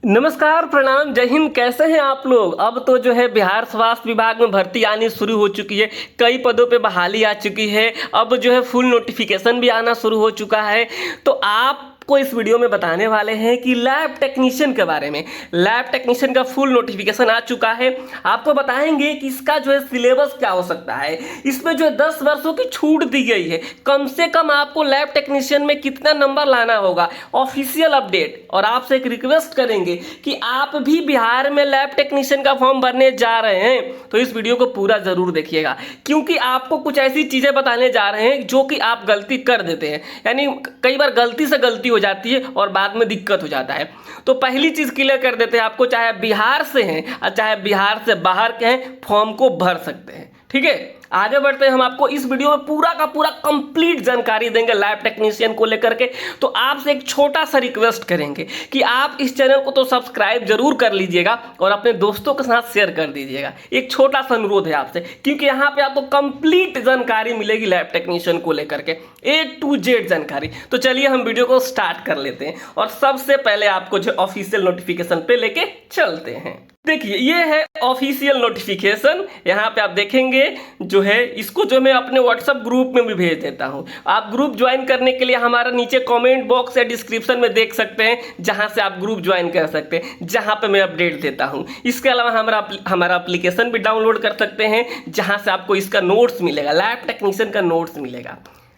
नमस्कार, प्रणाम, जय हिंद। कैसे हैं आप लोग? अब तो जो है बिहार स्वास्थ्य विभाग में भर्ती आनी शुरू हो चुकी है। कई पदों पे बहाली आ चुकी है। अब जो है फुल नोटिफिकेशन भी आना शुरू हो चुका है। तो आपको इस वीडियो में बताने वाले हैं कि लैब टेक्नीशियन के बारे में। लैब टेक्नीशियन का फुल नोटिफिकेशन आ चुका है। आपको बताएंगे कि इसका जो है सिलेबस क्या हो सकता है। इसमें जो है 10 वर्षों की छूट दी गई है। कम से कम आपको लैब टेक्नीशियन में कितना नंबर लाना होगा, ऑफिशियल अपडेट। और आपसे एक रिक्वेस्ट करेंगे कि आप भी बिहार में लैब टेक्नीशियन का फॉर्म भरने जा रहे हैं तो इस वीडियो को पूरा जरूर देखिएगा, क्योंकि आपको कुछ ऐसी चीजें बताने जा रहे हैं जो कि आप गलती कर देते हैं। यानी कई बार गलती से गलती हो जाती है और बाद में दिक्कत हो जाता है। तो पहली चीज क्लियर कर देते हैं आपको, चाहे बिहार से हैं और चाहे बिहार से बाहर के हैं, फॉर्म को भर सकते हैं। ठीक है, आगे बढ़ते हैं। हम आपको इस वीडियो में पूरा का पूरा कंप्लीट जानकारी देंगे लैब टेक्नीशियन को लेकर के। तो आपसे एक छोटा सा रिक्वेस्ट करेंगे कि आप इस चैनल को तो सब्सक्राइब जरूर कर लीजिएगा और अपने दोस्तों के साथ शेयर कर दीजिएगा। एक छोटा सा अनुरोध है आपसे, क्योंकि यहाँ पे आपको कंप्लीट जानकारी मिलेगी लैब टेक्नीशियन को लेकर के, A to Z जानकारी। तो चलिए हम वीडियो को स्टार्ट कर लेते हैं और सबसे पहले आपको जो ऑफिशियल नोटिफिकेशन पे लेके चलते हैं। देखिए, ये है ऑफिशियल नोटिफिकेशन। यहाँ पे आप देखेंगे जो है, इसको जो मैं अपने व्हाट्सएप ग्रुप में भी भेज देता हूँ। आप ग्रुप ज्वाइन करने के लिए हमारा नीचे कमेंट बॉक्स या डिस्क्रिप्शन में देख सकते हैं, जहाँ से आप ग्रुप ज्वाइन कर सकते हैं, जहाँ पे मैं अपडेट देता हूँ। इसके अलावा हमारा एप्लीकेशन भी डाउनलोड कर सकते हैं, जहाँ से आपको इसका नोट्स मिलेगा, लैब टेक्नीशियन का नोट्स मिलेगा।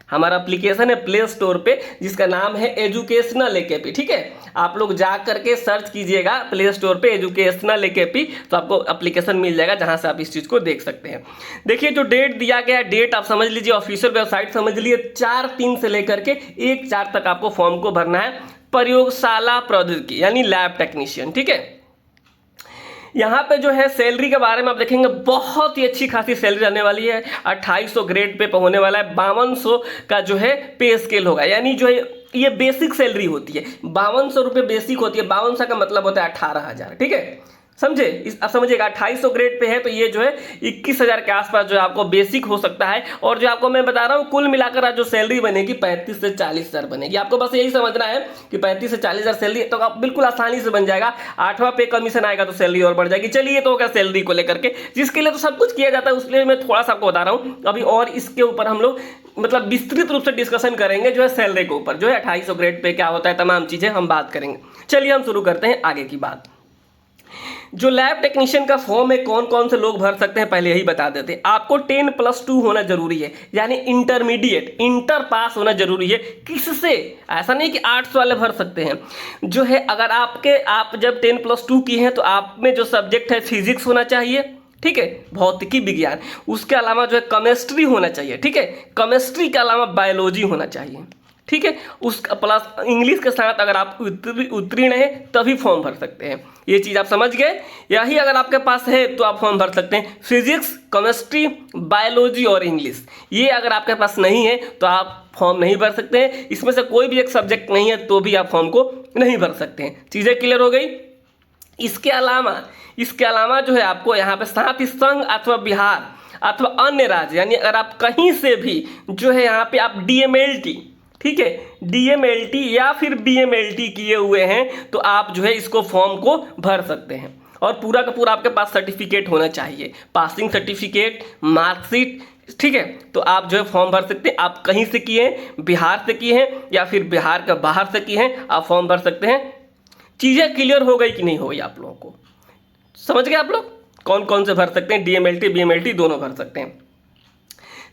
हमारा एप्लीकेशन है प्ले स्टोर पे, जिसका नाम है एजुकेशनल एकेपी। ठीक है, आप लोग जा करके सर्च कीजिएगा प्ले स्टोर पे एजुकेशनल एकेपी, तो आपको एप्लीकेशन मिल जाएगा जहां से आप इस चीज़ को देख सकते हैं। देखिए, जो डेट दिया गया है, डेट आप समझ लीजिए, ऑफिशियल वेबसाइट समझ लीजिए, 4/3 से लेकर के 1/4 तक आपको फॉर्म को भरना है। प्रयोगशाला प्रौद्योगिकी यानी लैब टेक्नीशियन। ठीक है, यहाँ पे जो है सैलरी के बारे में आप देखेंगे, बहुत ही अच्छी खासी सैलरी रहने वाली है। 2800 ग्रेड पे होने वाला है। 5200 का जो है पे स्केल होगा, यानी जो है ये बेसिक सैलरी होती है। 5200 रुपये बेसिक होती है। 5200 का मतलब होता है 18,000। ठीक है, समझे? आप समझिएगा, 2800 ग्रेड पे है तो ये जो है 21,000 के आसपास जो है आपको बेसिक हो सकता है। और जो आपको मैं बता रहा हूँ, कुल मिलाकर आज जो सैलरी बनेगी 35 से 40,000 बनेगी। आपको बस यही समझना है कि 35 से 40,000 सैलरी, तो आप बिल्कुल आसानी से बन जाएगा। 8वां पे कमीशन आएगा तो सैलरी और बढ़ जाएगी। चलिए, ये तो होगा सैलरी को लेकर के, जिसके लिए तो सब कुछ किया जाता है, उसके लिए मैं थोड़ा सा आपको बता रहा हूँ अभी। और इसके ऊपर हम लोग मतलब विस्तृत रूप से डिस्कशन करेंगे, जो है सैलरी के ऊपर, जो है 2800 ग्रेड पे क्या होता है, तमाम चीजें हम बात करेंगे। चलिए हम शुरू करते हैं आगे की बात। जो लैब टेक्नीशियन का फॉर्म है, कौन कौन से लोग भर सकते हैं पहले यही बता देते हैं। आपको 10+2 होना जरूरी है, यानी इंटरमीडिएट, इंटर पास होना जरूरी है। किससे? ऐसा नहीं कि आर्ट्स वाले भर सकते हैं। जो है अगर आप जब 10+2 की हैं तो आप में जो सब्जेक्ट है फिजिक्स होना चाहिए। ठीक है, भौतिकी विज्ञान। उसके अलावा जो है केमिस्ट्री होना चाहिए। ठीक है, केमिस्ट्री के अलावा बायोलॉजी होना चाहिए। ठीक है, उस प्लस इंग्लिश के साथ अगर आप उत्तीर्ण है तभी फॉर्म भर सकते हैं। ये चीज़ आप समझ गए। यही अगर आपके पास है तो आप फॉर्म भर सकते हैं। फिजिक्स, केमिस्ट्री, बायोलॉजी और इंग्लिश, ये अगर आपके पास नहीं है तो आप फॉर्म नहीं भर सकते हैं। इसमें से कोई भी एक सब्जेक्ट नहीं है तो भी आप फॉर्म को नहीं भर सकते हैं। चीज़ें क्लियर हो गई। इसके अलावा जो है आपको यहाँ पे साथ ही संघ अथवा बिहार अथवा अन्य राज्य, यानी अगर आप कहीं से भी जो है यहाँ पे आप DMLT, ठीक है, DMLT या फिर BMLT किए हुए हैं तो आप जो है इसको फॉर्म को भर सकते हैं। और पूरा का पूरा आपके पास सर्टिफिकेट होना चाहिए, पासिंग सर्टिफिकेट, मार्कशीट। ठीक है, तो आप जो है फॉर्म भर सकते हैं। आप कहीं से किए हैं, बिहार से किए हैं या फिर बिहार के बाहर से किए हैं, आप फॉर्म भर सकते हैं। चीज़ें क्लियर हो गई कि नहीं हो गई आप लोगों को? समझ गए आप लोग कौन कौन से भर सकते हैं? DMLT BMLT दोनों भर सकते हैं।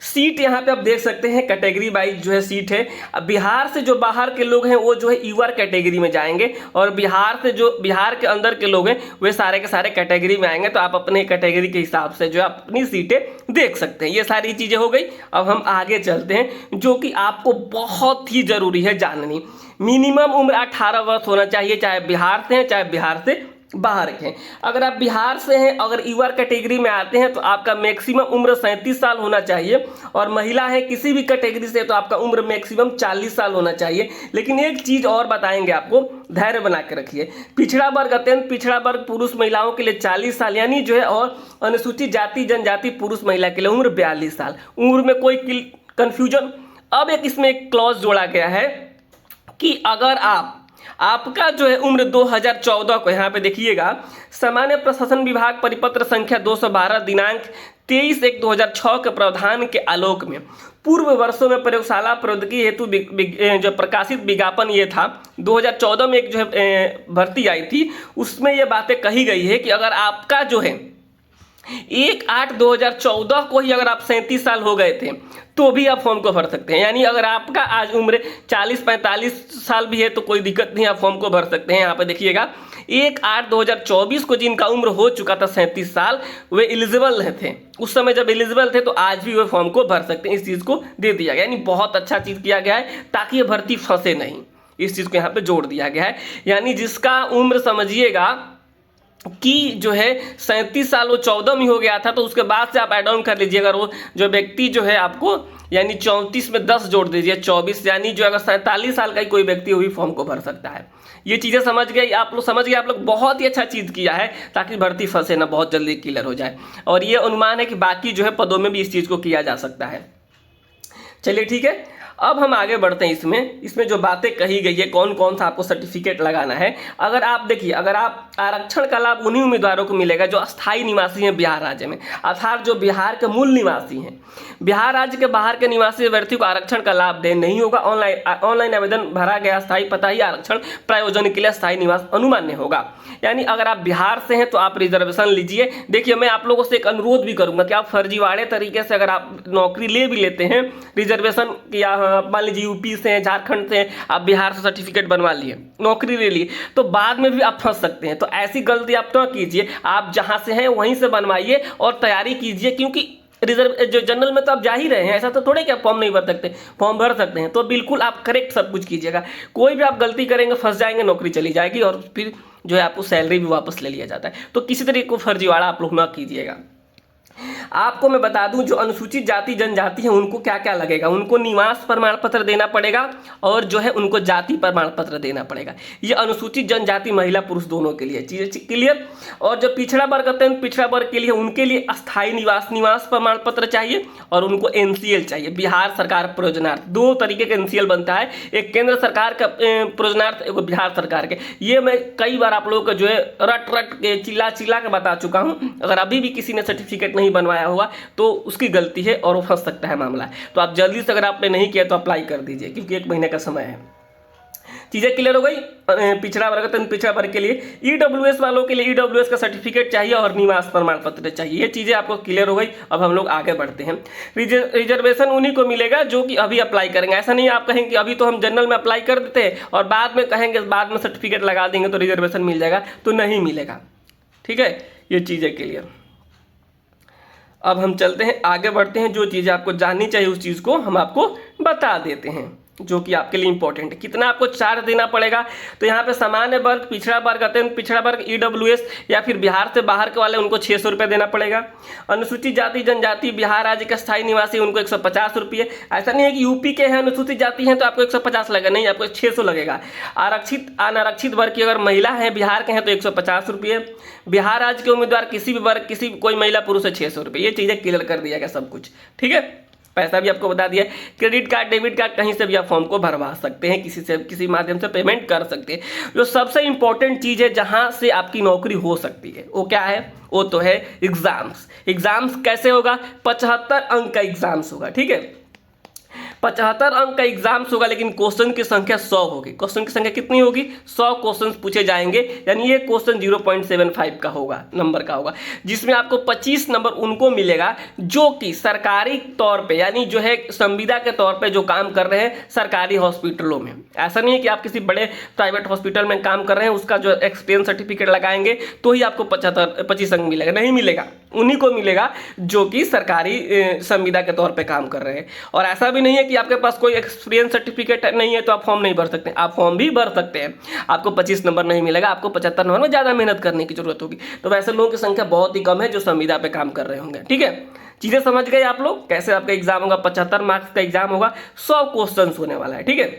सीट यहाँ पे आप देख सकते हैं, कैटेगरी वाइज जो है सीट है। अब बिहार से जो बाहर के लोग हैं वो जो है यूआर कैटेगरी में जाएंगे, और बिहार के अंदर के लोग हैं वे सारे के सारे कैटेगरी में आएंगे। तो आप अपने कैटेगरी के हिसाब से जो है अपनी सीटें देख सकते हैं। ये सारी चीज़ें हो गई। अब हम आगे चलते हैं, जो कि आपको बहुत ही जरूरी है जाननी। मिनिमम उम्र 18 वर्ष होना चाहिए, चाहे बिहार से हैं चाहे बिहार से बाहर के हैं। अगर आप बिहार से हैं, अगर यूआर कैटेगरी में आते हैं तो आपका मैक्सिमम उम्र 37 साल होना चाहिए, और महिला है किसी भी कैटेगरी से तो आपका उम्र मैक्सिमम 40 साल होना चाहिए। लेकिन एक चीज़ और बताएंगे आपको, धैर्य बना के रखिए। पिछड़ा वर्ग, अत्यंत पिछड़ा वर्ग पुरुष महिलाओं के लिए 40 साल यानी जो है, और अनुसूचित जाति जनजाति पुरुष महिला के लिए उम्र 42 साल। उम्र में कोई कन्फ्यूजन? अब इसमें एक क्लॉज जोड़ा गया है कि अगर आप आपका जो है उम्र 2014 को यहाँ पे देखिएगा, सामान्य प्रशासन विभाग परिपत्र संख्या 212 दिनांक 23/1/2006 के प्रावधान के आलोक में पूर्व वर्षों में प्रयोगशाला प्रौद्योगिकी हेतु जो प्रकाशित विज्ञापन ये था, 2014 में एक जो है भर्ती आई थी, उसमें ये बातें कही गई है कि अगर आपका जो है 1/8/2014 को ही अगर आप 37 साल हो गए थे तो भी आप फॉर्म को भर सकते हैं। यानी अगर आपका आज उम्र 40-45 साल भी है तो कोई दिक्कत नहीं, आप फॉर्म को भर सकते हैं। यहाँ पे देखिएगा 1/8/2024 को जिनका उम्र हो चुका था 37 साल, वे एलिजिबल थे। उस समय जब एलिजिबल थे तो आज भी वे फॉर्म को भर सकते हैं। इस चीज़ को दे दिया गया, यानी बहुत अच्छा चीज़ किया गया है ताकि ये भर्ती फंसे नहीं, इस चीज़ को यहाँ पे जोड़ दिया गया है। यानी जिसका उम्र समझिएगा कि जो है 37 साल वो 14 में हो गया था, तो उसके बाद से आप ऐड ऑन कर लीजिए। अगर वो जो व्यक्ति जो है आपको यानी 34 में 10 जोड़ दीजिए 24, यानी जो अगर 47 साल का ही कोई व्यक्ति हुई फॉर्म को भर सकता है। ये चीज़ें समझ गए आप लोग, समझ गए आप लोग, बहुत ही अच्छा चीज़ किया है ताकि भर्ती फंसे ना, बहुत जल्दी क्लियर हो जाए। और ये अनुमान है कि बाकी जो है पदों में भी इस चीज़ को किया जा सकता है। चलिए ठीक है, अब हम आगे बढ़ते हैं। इसमें जो बातें कही गई है, कौन कौन सा आपको सर्टिफिकेट लगाना है। अगर आप देखिए, अगर आप आरक्षण का लाभ उन्हीं उम्मीदवारों को मिलेगा जो अस्थायी निवासी हैं बिहार राज्य में, अर्थात जो बिहार के मूल निवासी हैं। बिहार राज्य के बाहर के निवासी अभ्यर्थी को आरक्षण का लाभ दे नहीं होगा। ऑनलाइन आवेदन भरा गया अस्थायी पता ही आरक्षण प्रायोजन के लिए अस्थायी निवास अनुमान्य होगा। यानी अगर आप बिहार से हैं तो आप रिजर्वेशन लीजिए। देखिए, मैं आप लोगों से एक अनुरोध भी करूंगा कि आप फर्जीवाड़े तरीके से अगर आप नौकरी ले भी लेते हैं रिजर्वेशन या मान लीजिए यूपी से हैं, झारखंड से हैं, आप बिहार से सर्टिफिकेट बनवा लिए, नौकरी ले लिए, तो बाद में भी आप फंस सकते हैं। तो ऐसी गलती आप न कीजिए, आप जहां से हैं वहीं से बनवाइए और तैयारी कीजिए, क्योंकि रिजर्व जो जनरल में तो आप जा ही रहे हैं, ऐसा तो थोड़े कि आप फॉर्म नहीं भर सकते, फॉर्म भर सकते हैं। तो बिल्कुल आप करेक्ट सब कुछ कीजिएगा। कोई भी आप गलती करेंगे फंस जाएंगे, नौकरी चली जाएगी और फिर जो है आपको सैलरी भी वापस ले लिया जाता है। तो किसी तरीके को फर्जीवाड़ा आप लोग ना कीजिएगा। आपको मैं बता दूं, जो अनुसूचित जाति जनजाति है उनको क्या क्या लगेगा, उनको निवास प्रमाण पत्र देना पड़ेगा और जो है उनको जाति प्रमाण पत्र देना पड़ेगा। ये अनुसूचित जनजाति महिला पुरुष दोनों के लिए चीजें क्लियर। और जो पिछड़ा वर्ग होते हैं, पिछड़ा वर्ग के लिए उनके लिए अस्थायी निवास प्रमाण पत्र चाहिए और उनको एनसीएल चाहिए, बिहार सरकार प्रोजनार्थ। दो तरीके का एनसीएल बनता है, एक केंद्र सरकार का प्रोजनार्थ, एक बिहार सरकार के। ये मैं कई बार आप लोगों को जो है रट के चिल्ला के बता चुका हूँ। अगर अभी भी किसी ने सर्टिफिकेट नहीं बनवाया हुआ तो उसकी गलती है और वो फंस सकता है मामला। तो आप जल्दी से, अगर आपने नहीं किया तो अप्लाई कर दीजिए, क्योंकि 1 महीने का समय है। चीजें क्लियर हो गई। पिछड़ा वर्ग तो पिछड़ा वर्ग के लिए, ईडब्ल्यूएस वालों के लिए ईडब्ल्यूएस का सर्टिफिकेट चाहिए और निवास प्रमाण पत्र चाहिए। ये चीजें आपको क्लियर हो गई। अब हम लोग आगे बढ़ते हैं। रिजर्वेशन उन्हीं को मिलेगा जो कि अभी अप्लाई करेंगे। ऐसा नहीं आप कहेंगे कि अभी तो हम जनरल में अप्लाई कर देते हैं और बाद में कहेंगे बाद में सर्टिफिकेट लगा देंगे तो रिजर्वेशन मिल जाएगा, तो नहीं मिलेगा। ठीक है, ये चीजें क्लियर। अब हम चलते हैं, आगे बढ़ते हैं। जो चीज़ें आपको जाननी चाहिए उस चीज़ को हम आपको बता देते हैं, जो कि आपके लिए इंपॉर्टेंट है। कितना आपको चार्ज देना पड़ेगा, तो यहाँ पे सामान्य वर्ग, पिछड़ा वर्ग, अत्यंत पिछड़ा वर्ग, ईडब्ल्यूएस या फिर बिहार से बाहर के वाले उनको 600 रुपये देना पड़ेगा। अनुसूचित जाति जनजाति बिहार राज्य के स्थायी निवासी उनको 150 रुपये। ऐसा नहीं है कि यूपी के हैं अनुसूचित जाति हैं तो आपको 150 लगेगा, नहीं, आपको 600 लगेगा। आरक्षित अनारक्षित वर्ग की अगर महिला है बिहार के हैं तो 150 रुपये। बिहार राज्य के उम्मीदवार किसी भी वर्ग, किसी कोई महिला पुरुष है 600 रुपये। ये चीज़ें क्लियर कर दिया गया सब कुछ। ठीक है, पैसा भी आपको बता दिया। क्रेडिट कार्ड, डेबिट कार्ड, कहीं से भी आप फॉर्म को भरवा सकते हैं, किसी माध्यम से पेमेंट कर सकते हैं। जो सबसे इंपॉर्टेंट चीज़ है जहां से आपकी नौकरी हो सकती है वो क्या है, वो तो है एग्जाम्स। एग्जाम्स कैसे होगा, 75 अंक का एग्जाम्स होगा। ठीक है, 75 अंक का एग्जाम्स होगा, लेकिन क्वेश्चन की संख्या 100 होगी। क्वेश्चन की संख्या कितनी होगी, 100 क्वेश्चन पूछे जाएंगे। यानी ये क्वेश्चन 0.75 का होगा, नंबर का होगा, जिसमें आपको 25 नंबर उनको मिलेगा जो कि सरकारी तौर पे, यानी जो है संविदा के तौर पे जो काम कर रहे हैं सरकारी हॉस्पिटलों में। ऐसा नहीं है कि आप किसी बड़े प्राइवेट हॉस्पिटल में काम कर रहे हैं उसका जो एक्सपीरियंस सर्टिफिकेट लगाएंगे तो ही आपको 25 अंक मिलेगा, नहीं मिलेगा। उन्हीं को मिलेगा जो कि सरकारी संविदा के तौर पे काम कर रहे हैं। और ऐसा भी नहीं है कि आपके पास कोई एक्सपीरियंस सर्टिफिकेट नहीं है तो आप फॉर्म नहीं भर सकते, आप फॉर्म भी भर सकते हैं। आपको 25 नंबर नहीं मिलेगा, आपको 75 नंबर में ज़्यादा मेहनत करने की जरूरत होगी। तो वैसे लोगों की संख्या बहुत ही कम है जो संविदा पे काम कर रहे होंगे। ठीक है, चीज़ें समझ गए आप लोग कैसे आपका एग्जाम होगा। 75 मार्क्स का एग्जाम होगा, 100 क्वेश्चन होने वाला है। ठीक है,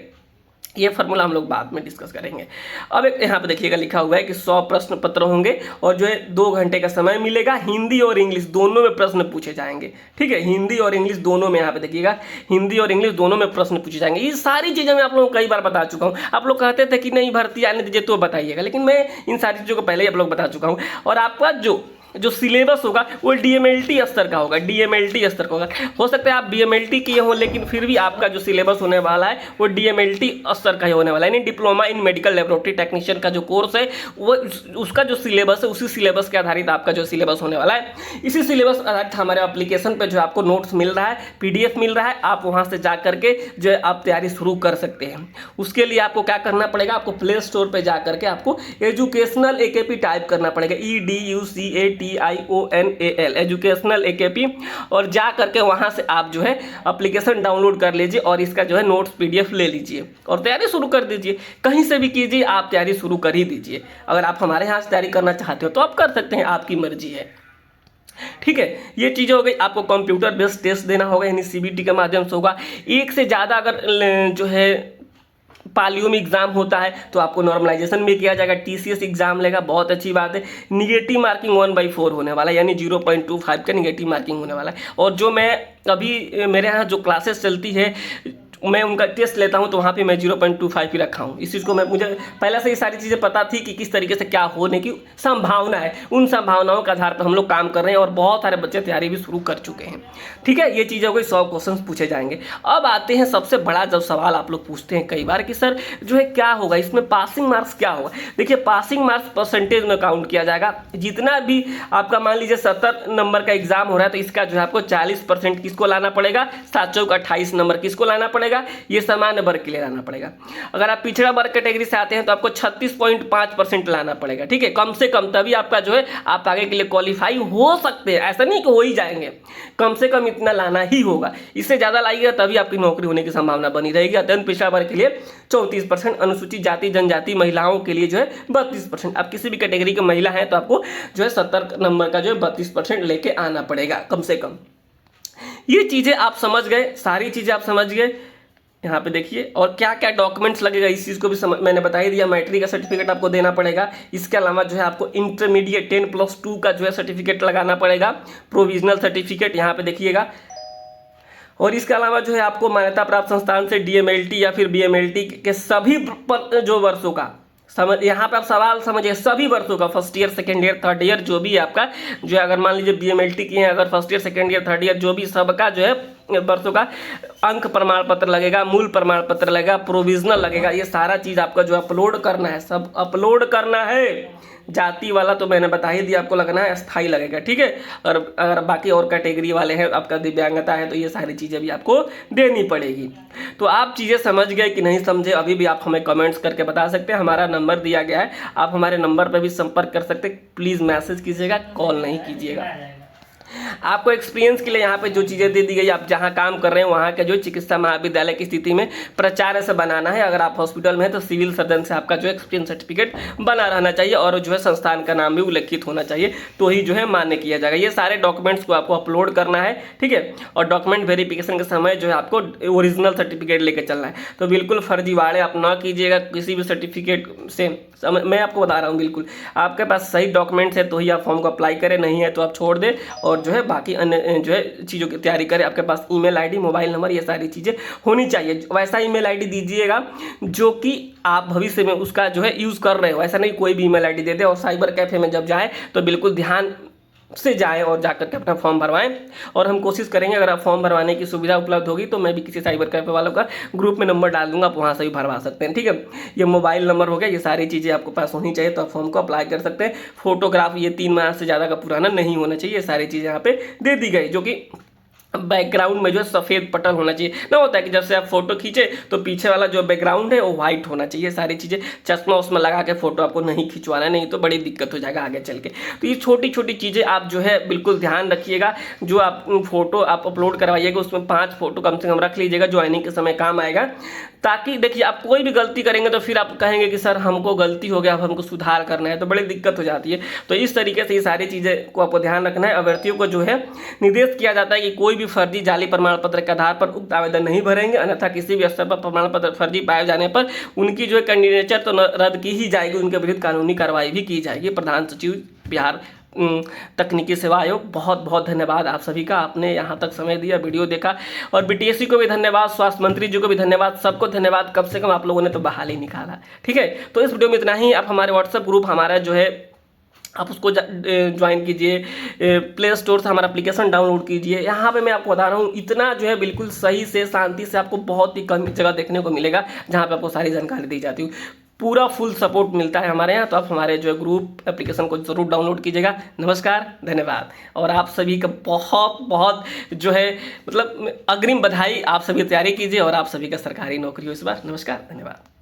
ये फार्मूला हम लोग बाद में डिस्कस करेंगे। अब एक यहाँ पे देखिएगा लिखा हुआ है कि 100 प्रश्न पत्र होंगे और जो है 2 घंटे का समय मिलेगा। हिंदी और इंग्लिश दोनों में प्रश्न पूछे जाएंगे। ठीक है, हिंदी और इंग्लिश दोनों में, यहाँ पे देखिएगा हिंदी और इंग्लिश दोनों में प्रश्न पूछे जाएंगे। ये सारी चीज़ें मैं आप लोगों को कई बार बता चुका हूँ। आप लोग कहते थे कि नहीं भर्ती आने दीजिए तो बताइएगा, लेकिन मैं इन सारी चीज़ों को पहले ही आप लोग बता चुका हूँ। और आपका जो सिलेबस होगा वो डीएमएलटी स्तर का होगा, डीएमएलटी स्तर का होगा। हो सकता है आप बीएमएलटी किए हों, लेकिन फिर भी आपका जो सिलेबस होने वाला है वो डीएमएलटी स्तर का ही होने वाला है, यानी diploma in medical laboratory technician का जो कोर्स है वो उसका जो सिलेबस है उसी सिलेबस के आधारित आपका जो सिलेबस होने वाला है। इसी सिलेबस आधारित हमारे एप्लीकेशन पर जो आपको नोट्स मिल रहा है, PDF मिल रहा है, आप वहाँ से जा करके जो है आप तैयारी शुरू कर सकते हैं। उसके लिए आपको क्या करना पड़ेगा, आपको प्ले स्टोर पर जा करके आपको एजुकेशनल AKP टाइप करना पड़ेगा, EDUCATIONAL, एजुकेशनल AKP, और जा करके वहाँ से आप जो है एप्लीकेशन डाउनलोड कर लीजिए और इसका जो है नोट्स PDF ले लीजिए और तैयारी शुरू कर दीजिए। कहीं से भी कीजिए, आप तैयारी शुरू कर ही दीजिए। अगर आप हमारे यहाँ से तैयारी करना चाहते हो तो आप कर सकते हैं, आपकी मर्जी है। ठीक है, ये चीज़ें हो गई। आपको कंप्यूटर बेस्ड टेस्ट देना होगा, यानी CBT के माध्यम से होगा। एक से ज़्यादा अगर जो है पालियो में एग्जाम होता है तो आपको नॉर्मलाइजेशन भी किया जाएगा, TCS एग्जाम लेगा, बहुत अच्छी बात है। निगेटिव मार्किंग 1/4 होने वाला है, यानी 0.25 का निगेटिव मार्किंग होने वाला है। और जो मैं अभी मेरे यहाँ जो क्लासेस चलती है मैं उनका टेस्ट लेता हूं तो वहाँ पे मैं 0.25 ही रखा हूं। इस चीज़ को मुझे पहले से ये सारी चीज़ें पता थी कि किस तरीके से क्या होने की संभावना है। उन संभावनाओं के आधार पर हम लोग काम कर रहे हैं और बहुत सारे बच्चे तैयारी भी शुरू कर चुके हैं। ठीक है, ये चीज़ें हो गई, 100 क्वेश्चन पूछे जाएंगे। अब आते हैं सबसे बड़ा जब सवाल आप लोग पूछते हैं कई बार कि सर जो है क्या होगा इसमें, पासिंग मार्क्स क्या होगा। देखिए, पासिंग मार्क्स परसेंटेज में काउंट किया जाएगा। जितना भी आपका मान लीजिए 70 नंबर का एग्जाम हो रहा है तो इसका जो है आपको 40% किसको लाना पड़ेगा, 7 चौक 28 नंबर किसको लाना पड़ेगा, ये सामान्य वर्ग के लिए लाना पड़ेगा। अगर आप पिछड़ा वर्ग कैटेगरी से आते हैं तो आपको 36.5% लाना पड़ेगा। ठीक है, कम से कम, तभी आपका जो है आप आगे के लिए क्वालिफाई हो सकते हैं। ऐसा नहीं कि हो ही जाएंगे, कम से कम इतना लाना ही होगा। इससे ज़्यादा लाइएगा तभी आपकी नौकरी होने की संभावना बनी रहेगी। अत्यंत पिछड़ा वर्ग के लिए 34%, अनुसूचित जाति जनजाति महिलाओं के लिए जो है 32%। आप किसी भी कैटेगरी की महिला हैं तो आपको जो है 70 नंबर का जो है 32% लेके आना पड़ेगा कम से कम। ये चीज़ें आप समझ गए, सारी चीज़ें आप समझ गए। यहाँ पे देखिए, और क्या क्या डॉक्यूमेंट्स लगेगा इस चीज़ को भी मैंने बता ही दिया। मैट्रिक का सर्टिफिकेट आपको देना पड़ेगा। इसके अलावा जो है आपको इंटरमीडिएट 10+2 का जो है सर्टिफिकेट लगाना पड़ेगा, प्रोविजनल सर्टिफिकेट, यहाँ पे देखिएगा। और इसके अलावा जो है आपको मान्यता प्राप्त संस्थान से DMLT या फिर BMLT के सभी जो वर्षों का समझ, यहाँ पे आप सवाल समझिए, सभी वर्षों का, first year, second year, third year, जो भी आपका जो है, अगर मान लीजिए BMLT किए हैं, अगर first year, second year, third year, जो भी सबका जो है वर्षों का अंक प्रमाण पत्र लगेगा, मूल प्रमाण पत्र लगेगा, प्रोविजनल लगेगा। ये सारा चीज़ आपका जो अपलोड करना है, सब अपलोड करना है। जाति वाला तो मैंने बता ही दिया, आपको लगना है अस्थाई लगेगा। ठीक है, और अगर बाकी और कैटेगरी वाले हैं, आपका दिव्यांगता है, तो ये सारी चीज़ें भी आपको देनी पड़ेगी। तो आप चीज़ें समझ गए कि नहीं समझे, अभी भी आप हमें कमेंट्स करके बता सकते हैं। हमारा नंबर दिया गया है, आप हमारे नंबर पर भी संपर्क कर सकते हैं। प्लीज़ मैसेज कीजिएगा, कॉल नहीं कीजिएगा। आपको एक्सपीरियंस के लिए यहाँ पे जो चीज़ें दे दी गई, आप जहाँ काम कर रहे हैं वहाँ के जो चिकित्सा महाविद्यालय की स्थिति में प्राचार्य से बनाना है। अगर आप हॉस्पिटल में हैं तो सिविल सर्जन से आपका जो एक्सपीरियंस सर्टिफिकेट बना रहना चाहिए और जो है संस्थान का नाम भी उल्लेखित होना चाहिए, तो ही जो है मान्य किया जाएगा। ये सारे डॉक्यूमेंट्स को आपको अपलोड करना है। ठीक है, और डॉक्यूमेंट वेरिफिकेशन के समय जो है आपको ओरिजिनल सर्टिफिकेट लेकर चलना है। तो बिल्कुल फर्जीवाड़े आप ना कीजिएगा किसी भी सर्टिफिकेट से। मैं आपको बता रहा हूँ, बिल्कुल आपके पास सही डॉक्यूमेंट्स है तो ही आप फॉर्म को अप्लाई करें, नहीं है तो आप छोड़ दें और जो है बाकी अन्य जो है चीज़ों की तैयारी करें। आपके पास ईमेल आईडी, मोबाइल नंबर, ये सारी चीज़ें होनी चाहिए। वैसा ईमेल आईडी दीजिएगा जो कि आप भविष्य में उसका जो है यूज़ कर रहे हो। ऐसा नहीं कोई भी ईमेल आईडी दे दे। और साइबर कैफ़े में जब जाए तो बिल्कुल ध्यान से जाएं और जाकर के अपना फॉर्म भरवाएं। और हम कोशिश करेंगे, अगर आप फॉर्म भरवाने की सुविधा उपलब्ध होगी तो मैं भी किसी साइबर कैफे वालों का ग्रुप में नंबर डाल दूंगा, आप वहाँ से भी भरवा सकते हैं। ठीक है, ये मोबाइल नंबर हो गया, ये सारी चीज़ें आपको पास होनी चाहिए तो आप फॉर्म को अप्लाई कर सकते हैं। फोटोग्राफ ये 3 माह से ज़्यादा का पुराना नहीं होना चाहिए। ये सारी चीज़ें यहाँ पे दे दी गई, जो कि बैकग्राउंड में जो है सफ़ेद पटल होना चाहिए। ना होता है कि जब से आप फोटो खींचे तो पीछे वाला जो बैकग्राउंड है वो व्हाइट होना चाहिए। सारी चीज़ें, चश्मा उसमें लगा के फोटो आपको नहीं खिंचवाना, नहीं तो बड़ी दिक्कत हो जाएगा आगे चल के। तो ये छोटी छोटी चीज़ें आप जो है बिल्कुल ध्यान रखिएगा। जो आप फोटो आप अपलोड करवाइएगा उसमें 5 फोटो कम से कम रख लीजिएगा, ज्वाइनिंग के समय काम आएगा। ताकि देखिए आप कोई भी गलती करेंगे तो फिर आप कहेंगे कि सर हमको गलती हो गया, अब हमको सुधार करना है, तो बड़ी दिक्कत हो जाती है। तो इस तरीके से ये सारी चीज़ें को आपको ध्यान रखना है। अभ्यर्थियों को जो है निर्देश किया जाता है कि कोई भी फर्जी जाली प्रमाण पत्र के आधार पर उक्त आवेदन नहीं भरेंगे, अन्यथा किसी भी स्तर पर प्रमाण पत्र फर्जी पाए जाने पर उनकी जो है कैंडिडेचर तो रद्द की ही जाएगी, उनके विरुद्ध कानूनी कार्रवाई भी की जाएगी। प्रधान सचिव बिहार तकनीकी सेवा आयोग, बहुत बहुत धन्यवाद आप सभी का, आपने यहाँ तक समय दिया, वीडियो देखा। और बीटीएससी को भी धन्यवाद, स्वास्थ्य मंत्री जी को भी धन्यवाद, सबको धन्यवाद। कम से कम आप लोगों ने तो बहाली निकाला। ठीक है, तो इस वीडियो में इतना ही। आप हमारे व्हाट्सएप ग्रुप हमारा जो है आप उसको ज्वाइन कीजिए, प्ले स्टोर से हमारा एप्लीकेशन डाउनलोड कीजिए। यहाँ पे मैं आपको बता रहा हूँ इतना जो है बिल्कुल सही से शांति से आपको बहुत ही कम जगह देखने को मिलेगा जहाँ पे आपको सारी जानकारी दी जाती है। पूरा फुल सपोर्ट मिलता है हमारे यहाँ, तो आप हमारे जो है ग्रुप एप्लीकेशन को जरूर डाउनलोड कीजिएगा। नमस्कार, धन्यवाद। और आप सभी का बहुत बहुत जो है मतलब अग्रिम बधाई, आप सभी तैयारी कीजिए और आप सभी का सरकारी नौकरी हो इस बार। नमस्कार, धन्यवाद।